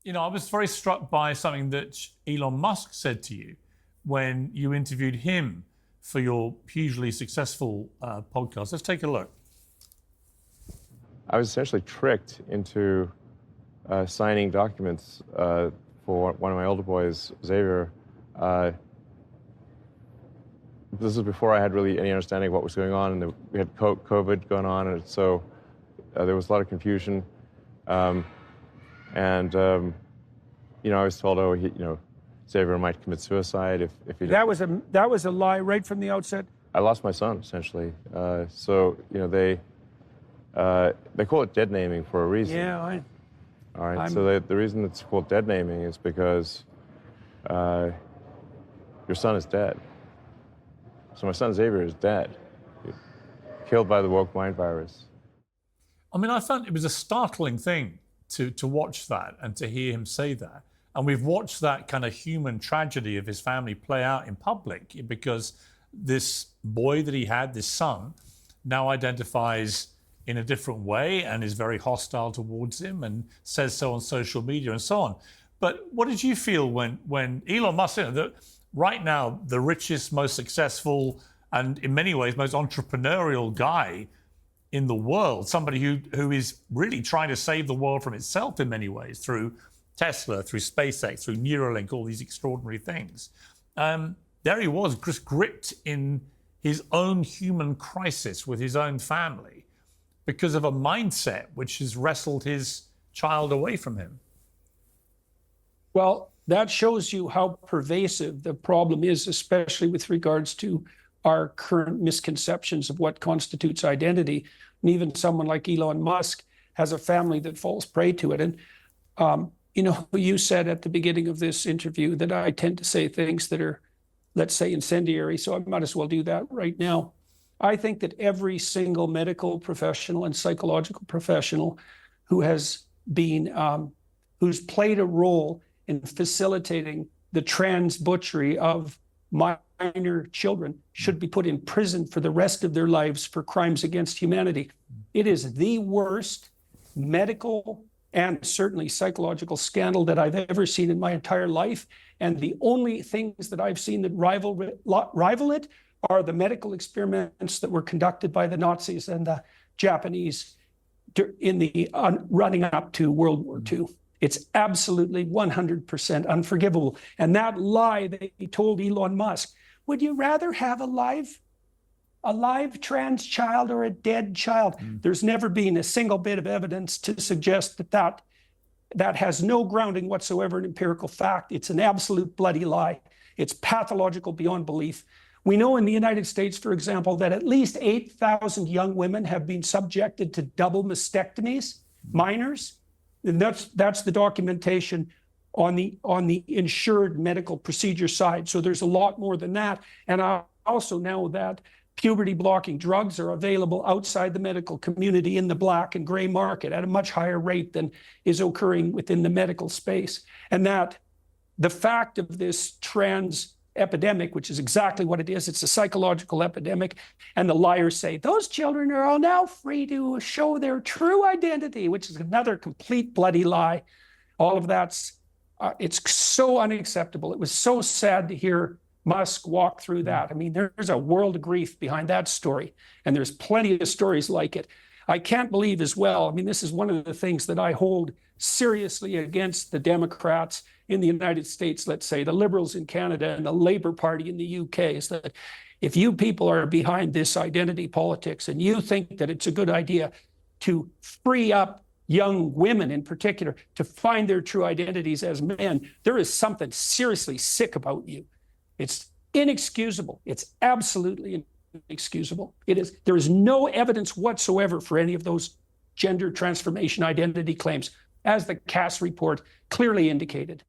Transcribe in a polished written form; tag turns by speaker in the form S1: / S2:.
S1: I was very struck by something that Elon Musk said to you when you interviewed him for your hugely successful podcast. Let's take a look.
S2: I was essentially tricked into signing documents for one of my older boys, Xavier. This was before I had really any understanding of what was going on, and we had COVID going on, and so there was a lot of confusion. I was told, Xavier might commit suicide if he did.
S3: That was a lie right from the outset.
S2: I lost my son, essentially. They call it dead naming for a reason.
S3: Yeah,
S2: All right. So the reason it's called dead naming is because your son is dead. So my son Xavier is dead, killed by the woke mind virus.
S1: I mean, I found it was a startling thing to watch that and to hear him say that. And we've watched that kind of human tragedy of his family play out in public because this boy that he had, this son, now identifies in a different way and is very hostile towards him and says so on social media and so on. But what did you feel when Elon Musk, right now, the richest, most successful, and in many ways, most entrepreneurial guy in the world, somebody who is really trying to save the world from itself in many ways through Tesla, through SpaceX, through Neuralink, all these extraordinary things. There he was, just gripped in his own human crisis with his own family because of a mindset which has wrestled his child away from him.
S3: Well, that shows you how pervasive the problem is, especially with regards to our current misconceptions of what constitutes identity. And even someone like Elon Musk has a family that falls prey to it. And, you said at the beginning of this interview that I tend to say things that are, let's say, incendiary. So I might as well do that right now. I think that every single medical professional and psychological professional who has been, who's played a role in facilitating the trans butchery of minor children should be put in prison for the rest of their lives for crimes against humanity. It is the worst medical and certainly psychological scandal that I've ever seen in my entire life. And the only things that I've seen that rival it are the medical experiments that were conducted by the Nazis and the Japanese in the running up to World War II. It's absolutely 100% unforgivable. And that lie they told Elon Musk, would you rather have a live trans child or a dead child? There's never been a single bit of evidence to suggest that has no grounding whatsoever in empirical fact. It's an absolute bloody lie. It's pathological beyond belief. We know in the United States, for example, that at least 8,000 young women have been subjected to double mastectomies, minors. And that's the documentation on the insured medical procedure side. So there's a lot more than that. And I also know that puberty blocking drugs are available outside the medical community in the black and gray market at a much higher rate than is occurring within the medical space. And that the fact of this trans epidemic, which is exactly what it is, it's a psychological epidemic, and the liars say those children are all now free to show their true identity, which is another complete bloody lie. All of that's it's so unacceptable. It was so sad to hear Musk walk through that. I mean, there's a world of grief behind that story, and there's plenty of stories like it. I can't believe as well, I mean, this is one of the things that I hold seriously against the Democrats in the United States, let's say, the Liberals in Canada and the Labour Party in the UK, is that if you people are behind this identity politics and you think that it's a good idea to free up young women in particular to find their true identities as men, there is something seriously sick about you. It's inexcusable. It's absolutely inexcusable. There is no evidence whatsoever for any of those gender transformation identity claims, as the Cass report clearly indicated.